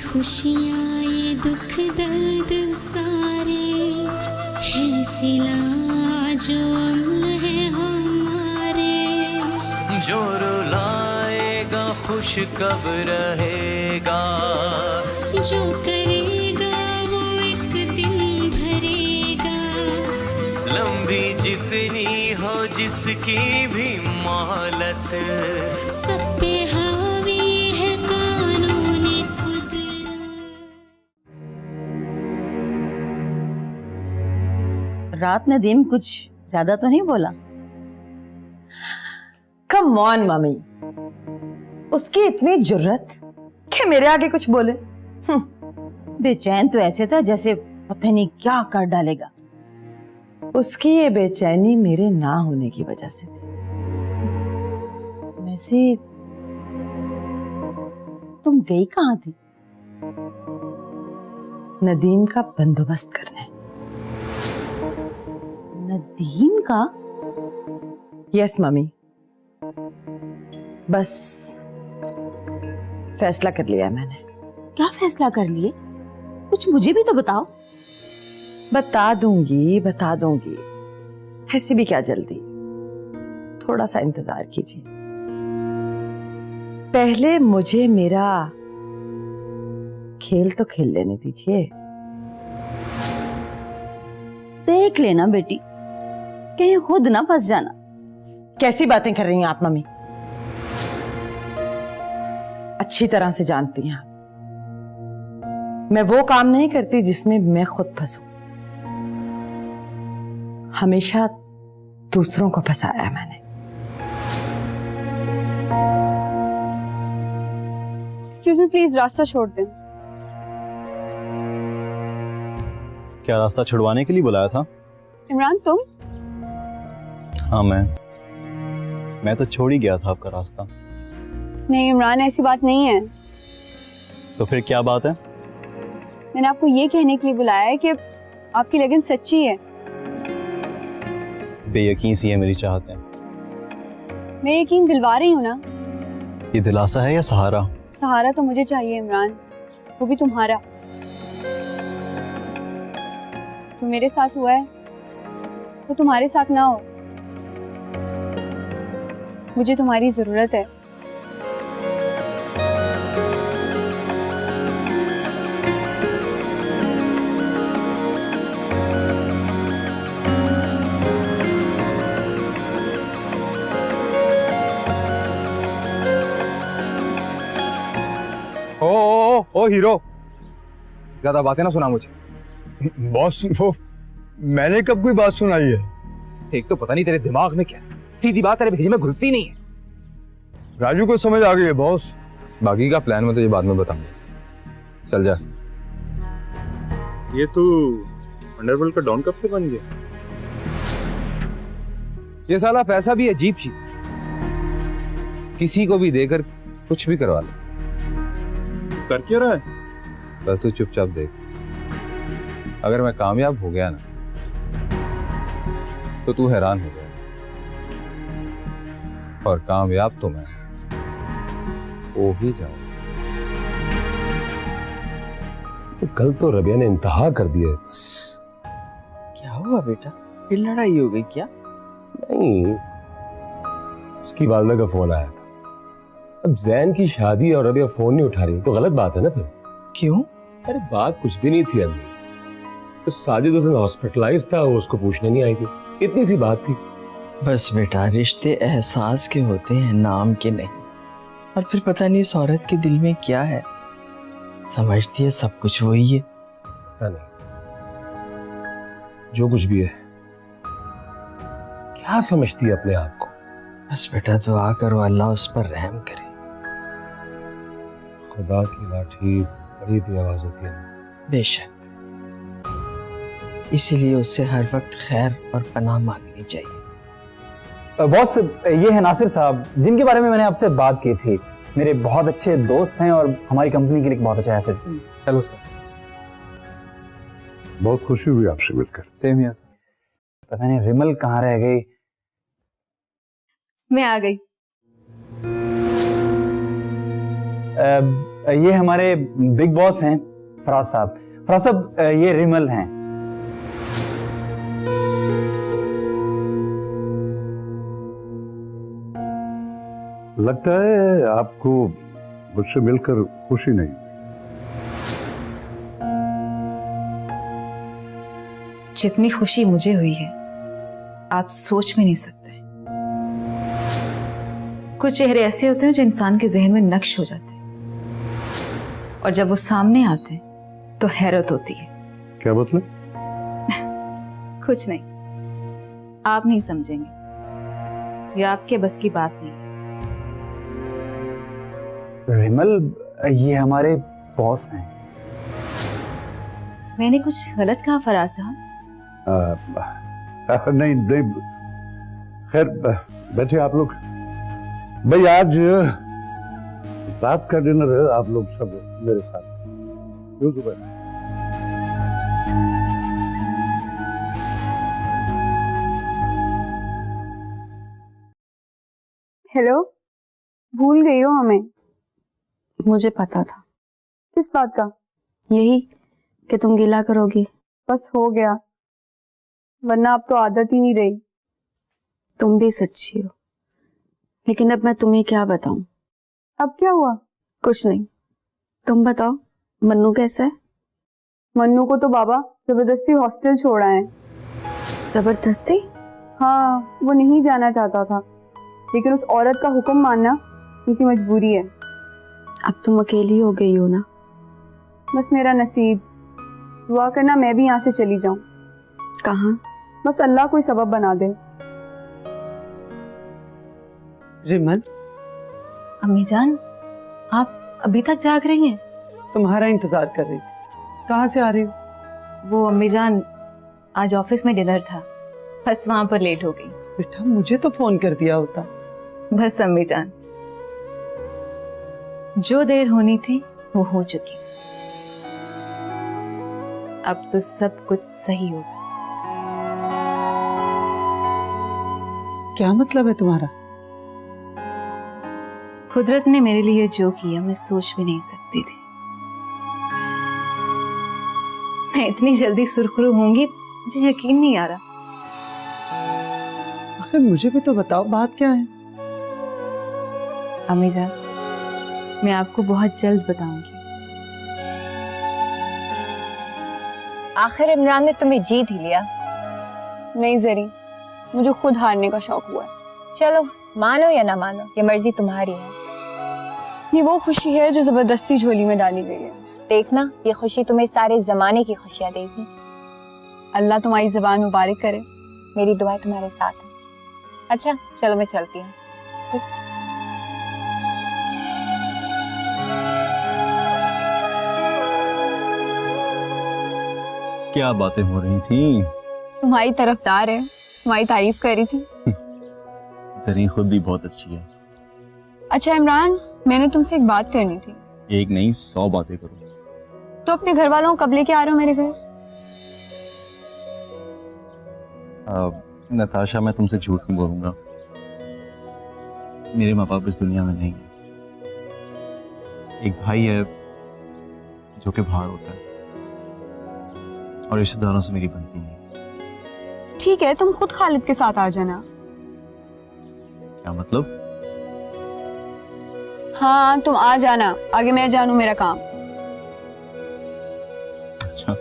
खुशियाँ ये दुख दर्द सारे है सिला जो अम्ल है हमारे। जो रुलाएगा खुश कब रहेगा, जो करेगा वो एक दिन भरेगा। लंबी जितनी हो जिसकी भी मोहलत, सब पे हावी है कानूनी कुदरत। रात नदीम कुछ ज्यादा तो नहीं बोला? कम ऑन मम्मी, उसकी इतनी जुर्रत कि मेरे आगे कुछ बोले। बेचैन तो ऐसे था जैसे पता नहीं क्या कर डालेगा। उसकी ये बेचैनी मेरे ना होने की वजह से थी। वैसे तुम गई कहाँ थी? नदीम का बंदोबस्त करने। नदीम का? यस मम्मी, बस फैसला कर लिया है मैंने। क्या फैसला कर लिए? कुछ मुझे भी तो बताओ। बता दूंगी बता दूंगी, ऐसी भी क्या जल्दी, थोड़ा सा इंतजार कीजिए। पहले मुझे मेरा खेल तो खेल लेने दीजिए। देख लेना बेटी, कहीं खुद ना फंस जाना। कैसी बातें कर रही हैं आप मम्मी? अच्छी तरह से जानती हैं मैं वो काम नहीं करती जिसमें मैं खुद फंसूं। हमेशा दूसरों को फंसाया है मैंने। एक्सक्यूज मी प्लीज, रास्ता छोड़ दें। क्या रास्ता छुड़वाने के लिए बुलाया था? इमरान तुम? हाँ मैं तो छोड़ ही गया था आपका रास्ता। नहीं इमरान, ऐसी बात नहीं है। तो फिर क्या बात है? मैंने आपको ये कहने के लिए बुलाया है कि आपकी लगन सच्ची है। बेयकीन सी है मेरी चाहते हैं। मैं यकीन दिलवा रही हूँ ना। ये दिलासा है या सहारा? सहारा तो मुझे चाहिए इमरान, वो भी तुम्हारा। जो मेरे साथ हुआ है वो तुम्हारे साथ ना हो। मुझे तुम्हारी जरूरत है। ओ हीरो, ज्यादा बातें ना सुना मुझे। बॉस वो मैंने कब कोई बात सुनाई है? एक तो पता नहीं तेरे दिमाग में क्या है, सीधी बात तेरे भेजे में घुसती नहीं है। राजू को समझ आ गई है बॉस। बाकी का प्लान मैं तुझे बाद में बताऊंगा। चल जा। ये तू अंडरवर्ल्ड का डॉन कब से बन गया? ये साला पैसा भी अजीब चीज है, किसी को भी देकर कुछ भी करवा ले। कर क्या रहा है? बस तू चुपचाप देख, अगर मैं कामयाब हो गया ना तो तू हैरान हो जाएगा, और कामयाब तो मैं हो ही जाऊंगा। कल तो रबिया ने इंतहा कर दिया है। बस क्या हुआ बेटा, फिर लड़ाई हो गई क्या? नहीं, उसकी वालदा का फोन आया था। अब जैन की शादी और रबिया फोन नहीं उठा रही तो गलत बात है ना फिर। क्यों? अरे बात कुछ भी नहीं थी अंदर, तो साजिद उस दिन हॉस्पिटलाइज था, वो उसको पूछने नहीं आई थी, इतनी सी बात थी। बस बेटा, रिश्ते एहसास के होते हैं, नाम के नहीं। और फिर पता नहीं इस औरत के दिल में क्या है, समझती है सब कुछ वही है। पता नहीं, जो कुछ भी है, क्या समझती है अपने आप को? बस बेटा दुआ करो अल्लाह उस पर रहम करे। खुदा की लाठी बड़ी बेआवाज होती है। बेशक, इसीलिए उससे हर वक्त खैर और पनाह मांगनी चाहिए। बॉस, ये है नासिर साहब, जिनके बारे में मैंने आपसे बात की थी। मेरे बहुत अच्छे दोस्त हैं और हमारी कंपनी के लिए बहुत अच्छा एसेट। Hello sir. बहुत खुशी हुई आपसे मिलकर। Same here sir. पता नहीं रिमल कहाँ रह गई। मैं आ गई। ये हमारे बिग बॉस हैं फराज साहब। फराज साहब ये रिमल हैं। लगता है आपको मुझसे मिलकर खुशी नहीं। जितनी खुशी मुझे हुई है आप सोच में नहीं सकते। कुछ चेहरे ऐसे होते हैं जो इंसान के जहन में नक्श हो जाते हैं और जब वो सामने आते हैं तो हैरत होती है। क्या मतलब? कुछ नहीं, आप नहीं समझेंगे, ये आपके बस की बात नहीं। रिमल ये हमारे बॉस हैं। मैंने कुछ गलत कहा फराज साहब? नहीं नहीं, खैर बैठे आप लोग। भाई आज रात का डिनर है, आप लोग सब मेरे साथ। क्यों सुबह? हेलो, भूल गई हो हमें? मुझे पता था। किस बात का? यही कि तुम गिला करोगी। बस हो गया, वरना अब तो आदत ही नहीं रही। तुम भी सच्ची हो, लेकिन अब मैं तुम्हें क्या बताऊं? अब क्या हुआ? कुछ नहीं, तुम बताओ मन्नू कैसा है? मन्नू को तो बाबा जबरदस्ती हॉस्टल छोड़ा है। जबरदस्ती? हाँ, वो नहीं जाना चाहता था, लेकिन उस औरत का हुक्म मानना उनकी मजबूरी है। अब तुम अकेली हो गई हो ना? बस मेरा नसीब, दुआ करना मैं भी यहाँ से चली जाऊं। कहाँ? बस अल्लाह कोई सबब बना दे। रिमल, अम्मी जान आप अभी तक जाग रही हैं? तुम्हारा इंतजार कर रही थी। कहाँ से आ रही हो? वो अम्मी जान आज ऑफिस में डिनर था, बस वहां पर लेट हो गई। बेटा मुझे तो फोन कर दिया होता। बस अम्मी जान, जो देर होनी थी वो हो चुकी। अब तो सब कुछ सही होगा। क्या मतलब है तुम्हारा? कुदरत ने मेरे लिए जो किया मैं सोच भी नहीं सकती थी। मैं इतनी जल्दी सुरखरू होंगी मुझे यकीन नहीं आ रहा। आखिर मुझे भी तो बताओ बात क्या है? अम्मी जान, मैं आपको बहुत जल्द बताऊंगी। आखिर इमरान ने तुम्हें जीत ही लिया। नहीं जरी, मुझे खुद हारने का शौक हुआ है। चलो मानो या ना मानो, ये मर्जी तुम्हारी है। ये वो खुशी है जो जबरदस्ती झोली में डाली गई है। देखना, ये खुशी तुम्हें सारे जमाने की खुशियां देगी। अल्लाह तुम्हारी ज़बान मुबारक करे। मेरी दुआएं तुम्हारे साथ है। अच्छा चलो मैं चलती हूँ। क्या बातें हो रही थी? तुम्हारी तरफदार है, तुम्हारी तारीफ कर रही थी। जरीन खुद भी बहुत अच्छी है। अच्छा इमरान, मैंने तुमसे एक बात करनी थी। एक नहीं 100 बातें करो। तो अपने घर वालों को कब लेके आ रहे हो मेरे घर? नताशा मैं तुमसे झूठ नहीं बोलूंगा, मेरे माँ बाप इस दुनिया में नहीं है। एक भाई है जो कि बाहर होता है और रिश्तेदारों से मेरी बनती नहीं। ठीक है, तुम खुद खालिद के साथ आ जाना। क्या मतलब? हाँ तुम आ जाना, आगे मैं जानू मेरा काम। अच्छा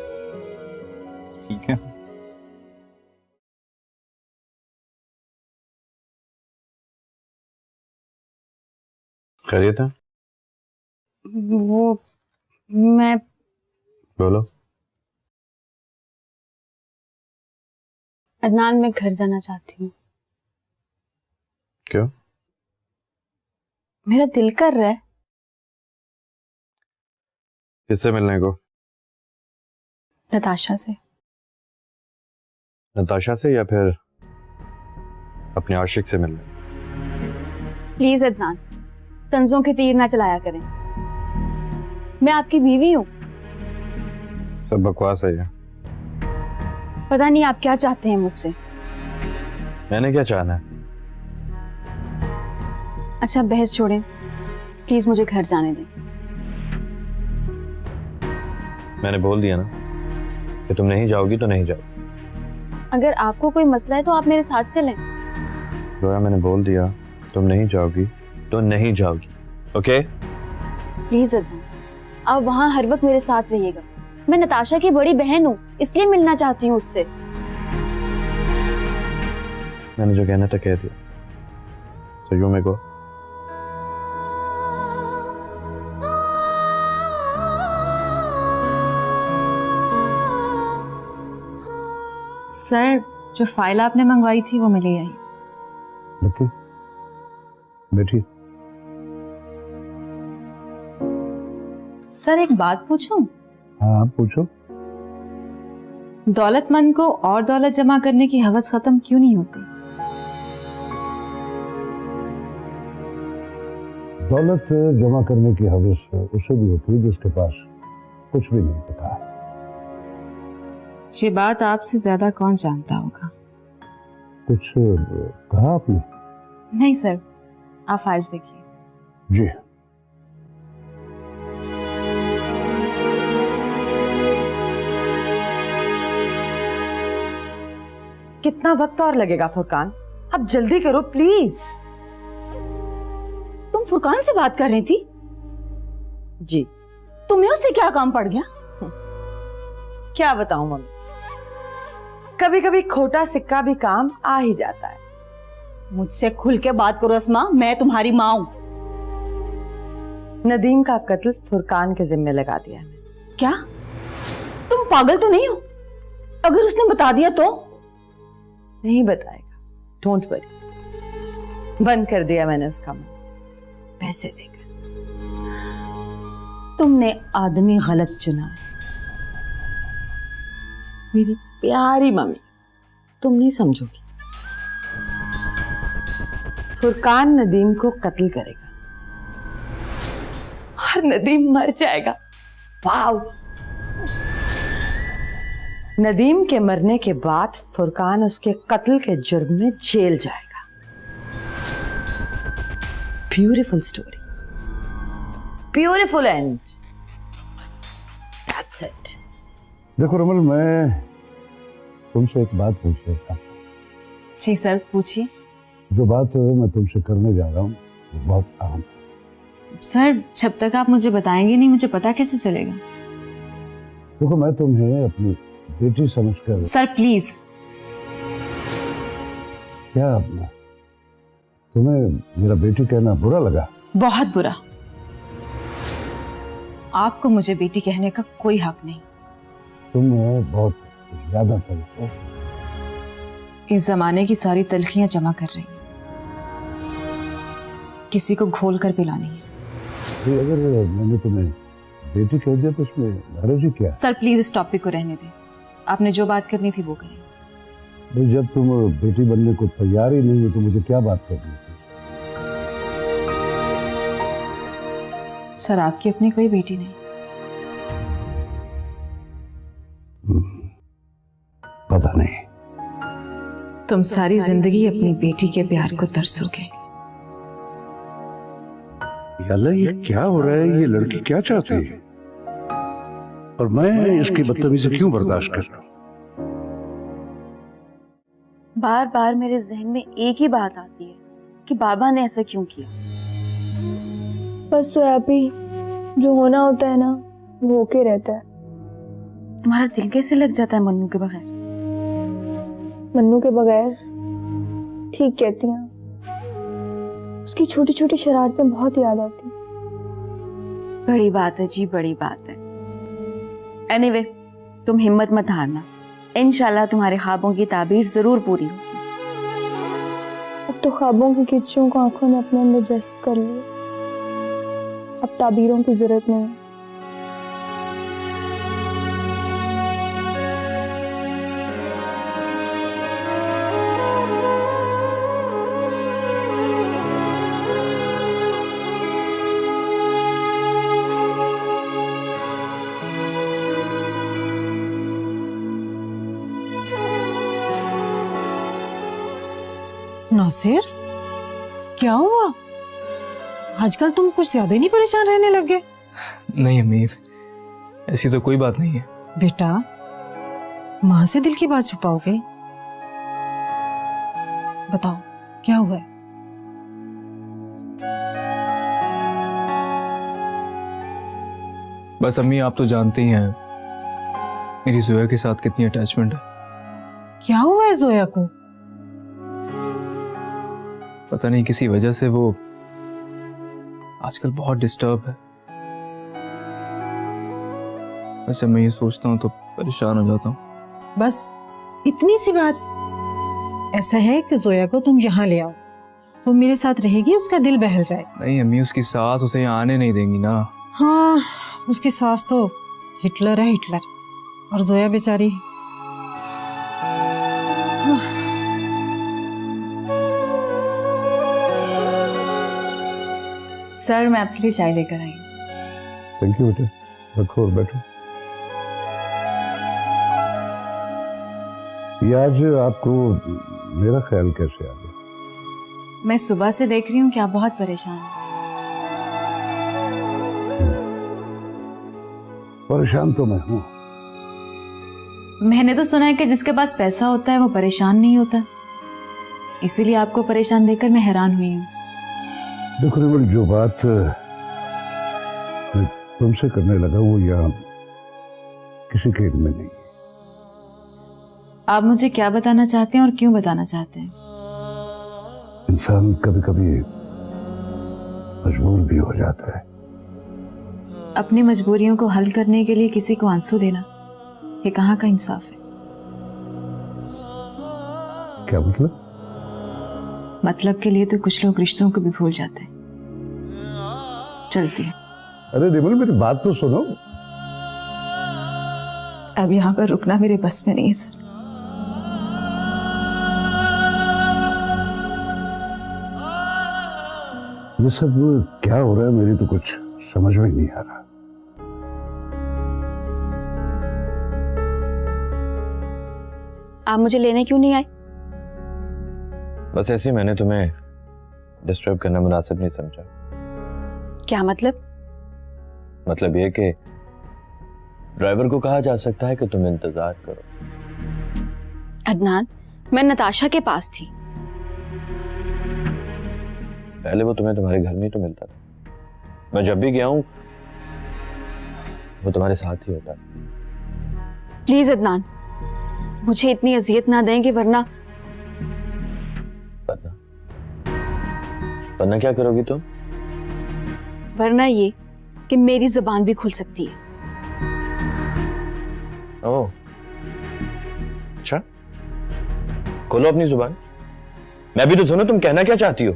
ठीक है। खैरियत है? वो मैं बोलो। अदनान, मैं घर जाना चाहती हूँ। क्यों? मेरा दिल कर रहा है। किससे मिलने को? नताशा से। नताशा से या फिर अपने आशिक से मिलने? प्लीज अदनान, तंजों के तीर ना चलाया करें। मैं आपकी बीवी हूँ। सब बकवास है ये। पता नहीं आप क्या चाहते हैं मुझसे। मैंने क्या चाहना है? अच्छा बहस छोड़ें, प्लीज मुझे घर जाने दें। मैंने बोल दिया ना कि तुम नहीं जाओगी तो नहीं जाओ। अगर आपको कोई मसला है तो आप मेरे साथ चलें। जोया मैंने बोल दिया तुम नहीं जाओगी तो नहीं जाओगी। ओके प्लीज अदनान, आप वहाँ हर वक्त मेरे साथ रहिएगा। मैं नताशा की बड़ी बहन हूँ, इसलिए मिलना चाहती हूँ उससे। मैंने जो कहना था कह दिया। तो यू मे गो। सर, जो फाइल आपने मंगवाई थी वो मैं ले आई। ओके बैठिए। सर, एक बात पूछूं? हाँ पूछो। दौलतमंद को और दौलत जमा करने की हवस खत्म क्यों नहीं होती? दौलत जमा करने की हवस उसे भी होती है जिसके पास कुछ भी नहीं होता। ये बात आपसे ज्यादा कौन जानता होगा? कुछ कहा आपने? नहीं सर, आप फाइल्स देखिए। जी। कितना वक्त और लगेगा फुरकान? अब जल्दी करो प्लीज। तुम फुरकान से बात कर रही थी? जी। तुम्हें उससे क्या काम पड़ गया? क्या बताऊं मम्मी, कभी कभी खोटा सिक्का भी काम आ ही जाता है। मुझसे खुल के बात करो अस्मा, मैं तुम्हारी माँ हूं। नदीम का कत्ल फुरकान के जिम्मे लगा दिया है। क्या तुम पागल तो नहीं हो? अगर उसने बता दिया तो? नहीं बताएगा, डोंट वरी। बंद कर दिया मैंने उसका मुंह पैसे देकर। तुमने आदमी गलत चुना है। मेरी प्यारी मम्मी, तुम नहीं समझोगी। फुरकान नदीम को कत्ल करेगा और नदीम मर जाएगा। वाव! नदीम के मरने के बाद फुरकान उसके कत्ल के जुर्म में जेल जाएगा। Beautiful story, beautiful and. That's it. देखो रमल, मैं तुमसे एक बात पूछ रहा था। जी सर, पूछिए। जो बात मैं तुमसे करने जा रहा हूँ वो बहुत अहम है। सर, जब तक आप मुझे बताएंगे नहीं, मुझे पता कैसे चलेगा? देखो, मैं तुम्हें अपनी बेटी समझकर। Sir please. क्या तुम्हें मेरा बेटी कहना बुरा लगा? बहुत बुरा। आपको मुझे बेटी कहने का कोई हक नहीं। तुम बहुत ज्यादा तल्ख हो। इस जमाने की सारी तलखियां जमा कर रही हैं, किसी को घोल कर पिलानी है। तो अगर मैंने तुम्हें बेटी कह दिया तो उसमें हर्ज ही क्या? सर प्लीज इस टॉपिक को रहने दें। आपने जो बात करनी थी वो करें। भाई, जब तुम बेटी बनने को तैयार ही नहीं हो तो मुझे क्या बात करनी थी? सर, आपकी अपनी कोई बेटी नहीं। पता नहीं। तुम सारी जिंदगी अपनी बेटी के प्यार को तरसोगे। अल्लाह, ये क्या हो रहा है? ये लड़की क्या चाहती है और मैं इसकी बदतमीजी क्यों बर्दाश्त कर रहा हूँ? बार बार मेरे जहन में एक ही बात आती है कि बाबा ने ऐसा क्यों किया। बस सोयाबी, जो होना होता है ना वो होके रहता है। तुम्हारा दिल कैसे लग जाता है मन्नू के बगैर? मन्नू के बगैर? ठीक कहती हैं। उसकी छोटी छोटी शरारतें बहुत याद आती। बड़ी बात है जी, बड़ी बात है। एनीवे, तुम हिम्मत मत हारना। इंशाल्लाह तुम्हारे ख्वाबों की ताबीर जरूर पूरी होगी। अब तो ख्वाबों की किच्चों को आंखों ने अपने अंदर जज्ब कर लिया। अब ताबीरों की जरूरत नहीं है। नासिर, क्या हुआ? आजकल तुम कुछ ज्यादा ही नहीं परेशान रहने लगे। नहीं अम्मी, ऐसी तो कोई बात नहीं है। बेटा, माँ से दिल की बात छुपाओगे? बताओ क्या हुआ है? बस अम्मी, आप तो जानते ही हैं मेरी जोया के साथ कितनी अटैचमेंट है। क्या हुआ है जोया को? पता नहीं किसी वजह से वो आजकल बहुत डिस्टर्ब है। बस जब मैं ये सोचता हूँ तो परेशान हो जाता हूँ। बस इतनी सी बात? ऐसा है कि जोया को तुम यहाँ ले आओ, वो मेरे साथ रहेगी, उसका दिल बहल जाए। नहीं अम्मी, उसकी सास उसे यहाँ आने नहीं देंगी ना। हाँ, उसकी सास तो हिटलर है, हिटलर। और जोया बेचारी। सर, मैं आपके लिए चाय लेकर आई। थैंक यू बेटा, रखो और बैठो। ये आज आपको मेरा ख्याल कैसे आ गया? मैं सुबह से देख रही हूँ कि आप बहुत परेशान हैं। परेशान तो मैं हूँ। मैंने तो सुना है कि जिसके पास पैसा होता है वो परेशान नहीं होता, इसीलिए आपको परेशान देखकर मैं हैरान हुई हूँ। देखो रिमल, जो बात मैं तुमसे करने लगा वो यहाँ किसी के इल्म में नहीं है। आप मुझे क्या बताना चाहते हैं और क्यों बताना चाहते हैं? इंसान कभी कभी मजबूर भी हो जाता है। अपनी मजबूरियों को हल करने के लिए किसी को आंसू देना, ये कहाँ का इंसाफ है? क्या मतलब? मतलब के लिए तो कुछ लोग रिश्तों को भी भूल जाते हैं। चलती हूँ। अरे रिमल, मेरी बात तो सुनो। अब यहाँ पर रुकना मेरे बस में नहीं है सर। ये सब क्या हो रहा है, मेरी तो कुछ समझ में नहीं आ रहा। आप मुझे लेने क्यों नहीं आए? बस ऐसे ही मैंने तुम्हें डिस्टर्ब करना मुनासिब नहीं समझा। क्या मतलब? मतलब ये कि ड्राइवर को कहा जा सकता है कि तुम इंतजार करो। अदनान, मैं नताशा के पास थी। पहले वो तुम्हें तुम्हारे घर में ही तो मिलता था। मैं जब भी गया हूं वो तुम्हारे साथ ही होता है। प्लीज अदनान, मुझे इतनी अजियत ना दें कि वरना वरना क्या करोगी तुम? वरना ये कि मेरी जुबान भी खुल सकती है। ओह, अच्छा, खोलो अपनी जुबान। मैं भी तो सुनो, तुम कहना क्या चाहती हो?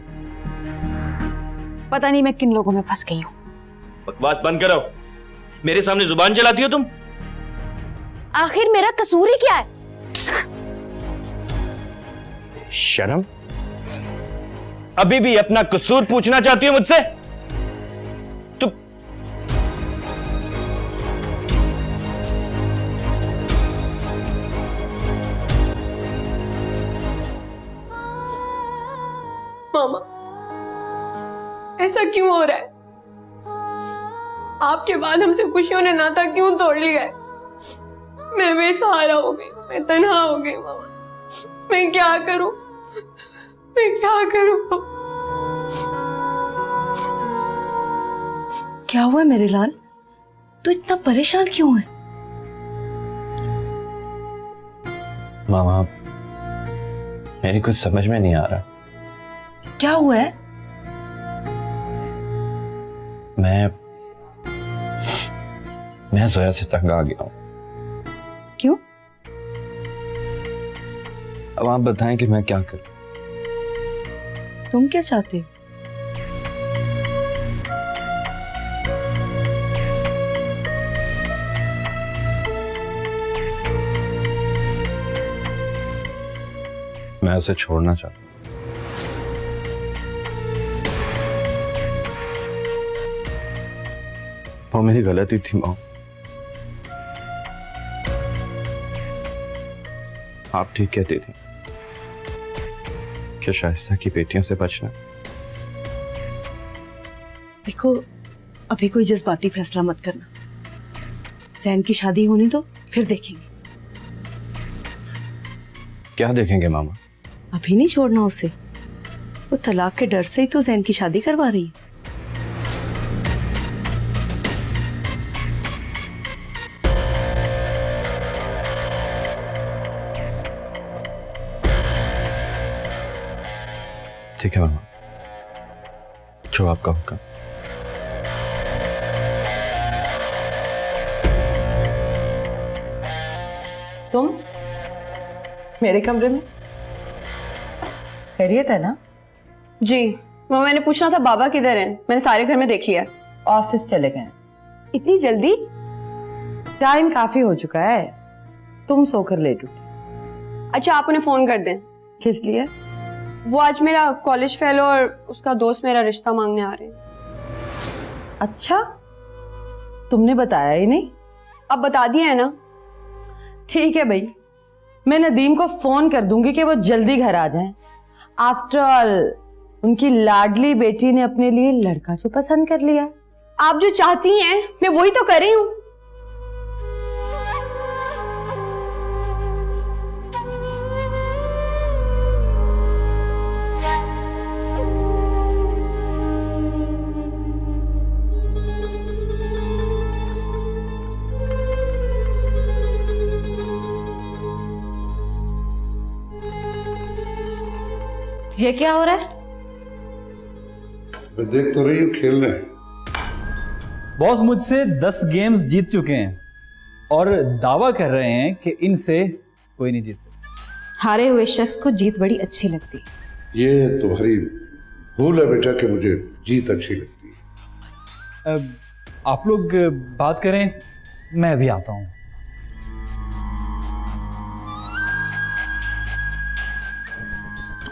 पता नहीं मैं किन लोगों में फंस गई हूँ। बकवास बंद करो। मेरे सामने जुबान चलाती हो तुम। आखिर मेरा कसूर ही क्या है? शर्म। अभी भी अपना कसूर पूछना चाहती हो मुझसे? तुम मामा, ऐसा क्यों हो रहा है? आपके बाद हमसे खुशियों ने नाता क्यों तोड़ लिया है? मैं बेसहारा हो गई, मैं तन्हा हो गई मामा। मैं क्या करूं? मैं क्या करूं? क्या हुआ मेरे लाल? तू इतना परेशान क्यों है? मामा, मेरी कुछ समझ में नहीं आ रहा। क्या हुआ है? मैं जोया से तंग आ गया हूं। क्यों? अब आप बताएं कि मैं क्या करूं। तुम क्या चाहते हो? मैं उसे छोड़ना चाहता हूं। वो मेरी गलती थी माँ। आप ठीक कहती थी कि शाइस्ता की बेटियों से बचना। देखो, अभी कोई जज्बाती फैसला मत करना। जैन की शादी होने दो, फिर देखेंगे। क्या देखेंगे मामा? अभी नहीं छोड़ना उसे। वो तलाक के डर से ही तो जैन की शादी करवा रही है। ठीक है मामा, जो आपका हुक्म। तुम मेरे कमरे में? खैरियत है ना? जी मामा, मैंने पूछना था बाबा किधर हैं? मैंने सारे घर में देख लिया। ऑफिस चले गए। इतनी जल्दी? टाइम काफी हो चुका है, तुम सोकर लेट उठी। अच्छा, आप उन्हें फोन कर दें। किस लिए? वो आज मेरा कॉलेज फेलो और उसका दोस्त मेरा रिश्ता मांगने आ रहे हैं। अच्छा, तुमने बताया ही नहीं। अब बता दिया है ना। ठीक है भाई, मैं नदीम को फोन कर दूंगी कि वो जल्दी घर आ जाएं। आफ्टर ऑल उनकी लाडली बेटी ने अपने लिए लड़का जो पसंद कर लिया। आप जो चाहती हैं मैं वही तो कर रही हूँ। ये क्या हो रहा है? मैं देख तो रही हूँ, खेल रहे हैं। बॉस मुझसे 10 गेम्स जीत चुके हैं और दावा कर रहे हैं कि इनसे कोई नहीं जीत सकता। हारे हुए शख्स को जीत बड़ी अच्छी लगती है। ये तुम्हारी भूल है बेटा कि मुझे जीत अच्छी लगती है। आप लोग बात करें, मैं भी आता हूँ।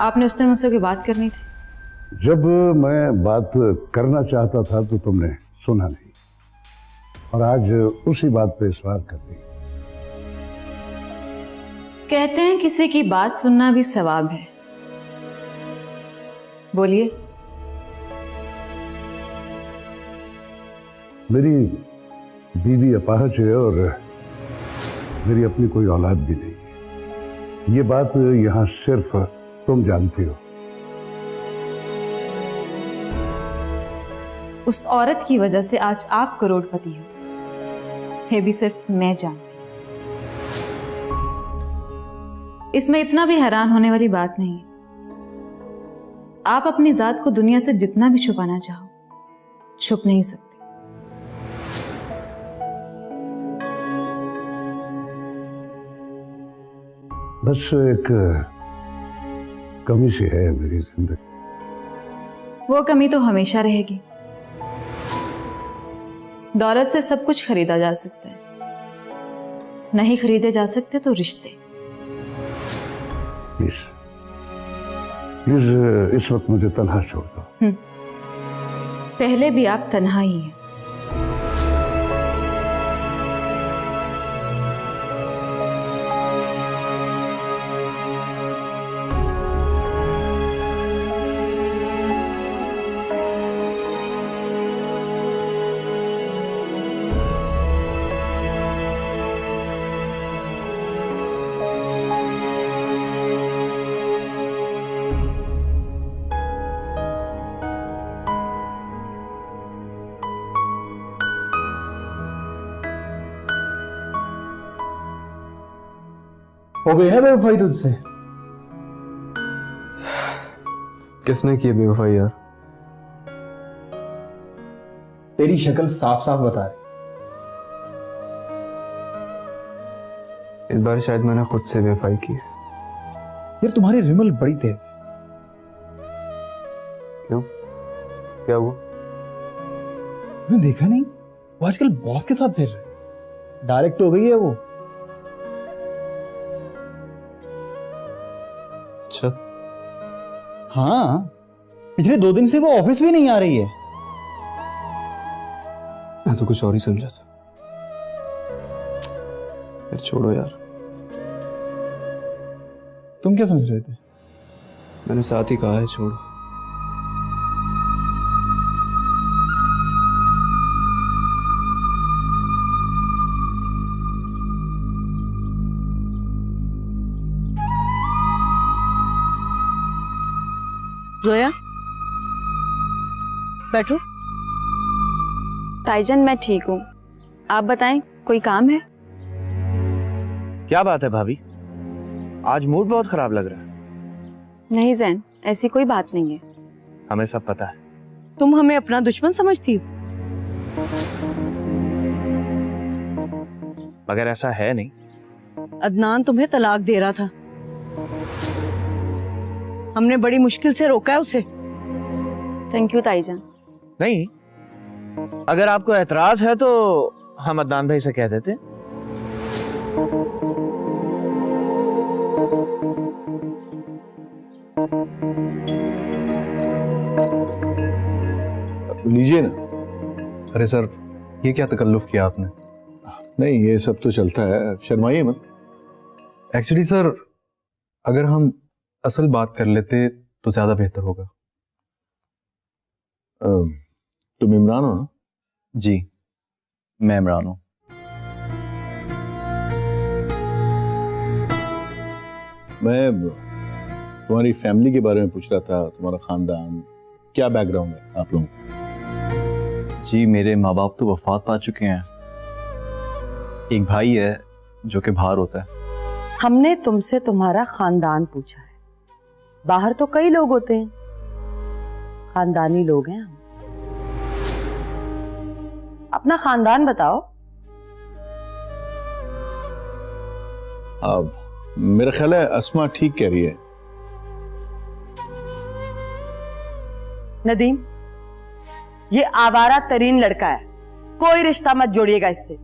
आपने उस दिन मुझसे कोई बात करनी थी। जब मैं बात करना चाहता था तो तुमने सुना नहीं, और आज उसी बात पे इसरार कर रही। कहते हैं किसी की बात सुनना भी सवाब है। बोलिए। मेरी बीवी अपाहज है और मेरी अपनी कोई औलाद भी नहीं है। ये बात यहाँ सिर्फ तुम जानती हो। उस औरत की वजह से आज आप करोड़पति हो, ये भी सिर्फ मैं जानती हूं। इसमें इतना भी हैरान होने वाली बात नहीं है। आप अपनी जात को दुनिया से जितना भी छुपाना चाहो, छुप नहीं सकते। बस एक कमी सी है मेरी जिंदगी। वो कमी तो हमेशा रहेगी। दौलत से सब कुछ खरीदा जा सकता है, नहीं खरीदे जा सकते तो रिश्ते। प्लीज प्लीज इस वक्त मुझे तन्हा छोड़ दो। पहले भी आप तन्हा ही हैं। हो गई ना बेवफाई तुझसे? किसने की बेवफाई यार? तेरी शक्ल साफ साफ बता रही। इस बार शायद मैंने खुद से बेवफाई की है। यार तुम्हारी रिमल बड़ी तेज है। क्यों, क्या हुआ? तूने देखा नहीं, वो आजकल बॉस के साथ फिर रहा है। डायरेक्ट हो गई है वो। अच्छा। हाँ, पिछले 2 दिन से वो ऑफिस भी नहीं आ रही है। मैं तो कुछ और ही समझा था। फिर छोड़ो यार। तुम क्या समझ रहे थे? मैंने साथ ही कहा है छोड़ो। जोया बैठो। ताईजान मैं ठीक हूँ, आप बताएं कोई काम है? क्या बात है भाभी, आज मूड बहुत खराब लग रहा है। नहीं जैन, ऐसी कोई बात नहीं है। हमें सब पता है। तुम हमें अपना दुश्मन समझती हो? मगर ऐसा है नहीं। अदनान तुम्हें तलाक दे रहा था, हमने बड़ी मुश्किल से रोका है उसे। थैंक यू ताईजान। नहीं, अगर आपको एतराज है तो हम अदनान भाई से कह देते। लीजिए ना। अरे सर, ये क्या तकल्लुफ किया आपने? नहीं, ये सब तो चलता है, शर्माइए मत। एक्चुअली सर, अगर हम असल बात कर लेते तो ज्यादा बेहतर होगा। तुम इमरान हो ना? जी, मैं इमरान हूं। मैं तुम्हारी फैमिली के बारे में पूछ रहा था, तुम्हारा खानदान, क्या बैकग्राउंड है आप लोगों का? जी, मेरे माँ बाप तो वफात पा चुके हैं। एक भाई है जो कि बाहर होता है। हमने तुमसे तुम्हारा खानदान पूछा है, बाहर तो कई लोग होते हैं, खानदानी लोग हैं हम। अपना खानदान बताओ। अब मेरा ख्याल है अस्मा ठीक कह रही है। नदीम, ये आवारा तरीन लड़का है, कोई रिश्ता मत जोड़िएगा इससे।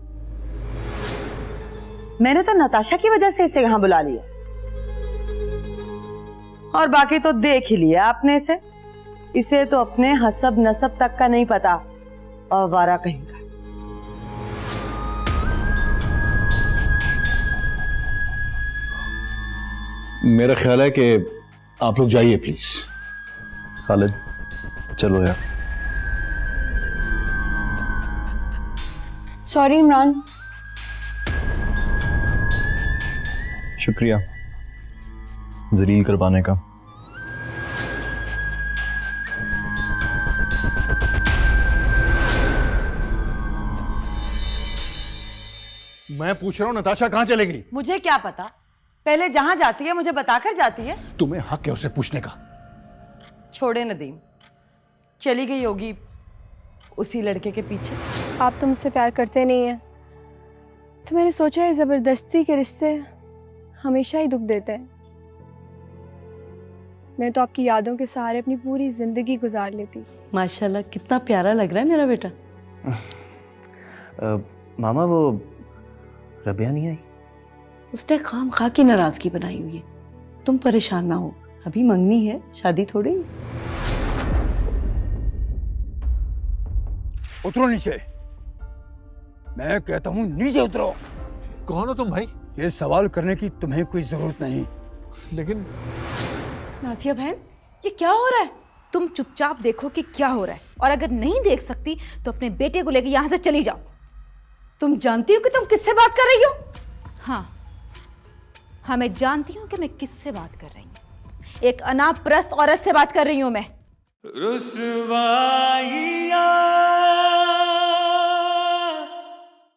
मैंने तो नताशा की वजह से इसे यहां बुला लिया, और बाकी तो देख ही लिया आपने इसे। इसे तो अपने हसब नसब तक का नहीं पता, आवारा कहेगा। मेरा ख्याल है कि आप लोग जाइए प्लीज। खालिद, चलो यार। सॉरी इमरान। शुक्रिया जलील करवाने का। मैं पूछ रहा हूँ नताशा कहाँ चली गई? मुझे क्या पता, पहले जहां जाती है मुझे बताकर जाती है। तुम्हें हक है उसे पूछने का। छोड़े नदीम, चली गई होगी उसी लड़के के पीछे। आप तो मुझसे प्यार करते नहीं हैं, तो मैंने सोचा है ज़बरदस्ती के रिश्ते हमेशा ही दुख देते हैं। मैं तो आपकी यादों के सहारे अपनी पूरी जिंदगी गुजार लेती। माशाल्लाह, कितना प्यारा लग रहा है मेरा बेटा। मामा, वो रबिया नहीं आई? उसने खाम खा की नाराजगी बनाई हुई है। तुम परेशान ना हो, अभी मंगनी है, शादी थोड़ी। उतरो नीचे। मैं कहता हूँ नीचे उतरो। कौन हो तुम भाई? ये सवाल करने की तुम्हें कोई जरूरत नहीं। लेकिन नाजिया बहन, ये क्या हो रहा है? तुम चुपचाप देखो कि क्या हो रहा है, और अगर नहीं देख सकती तो अपने बेटे को लेकर यहाँ से चली जाओ। तुम जानती हो कि तुम किससे बात कर रही हो? हाँ, मैं जानती हूँ कि मैं किससे बात कर रही हूँ। एक अनापरस्त औरत से बात कर रही हूँ मैं। रुसवाइयाँ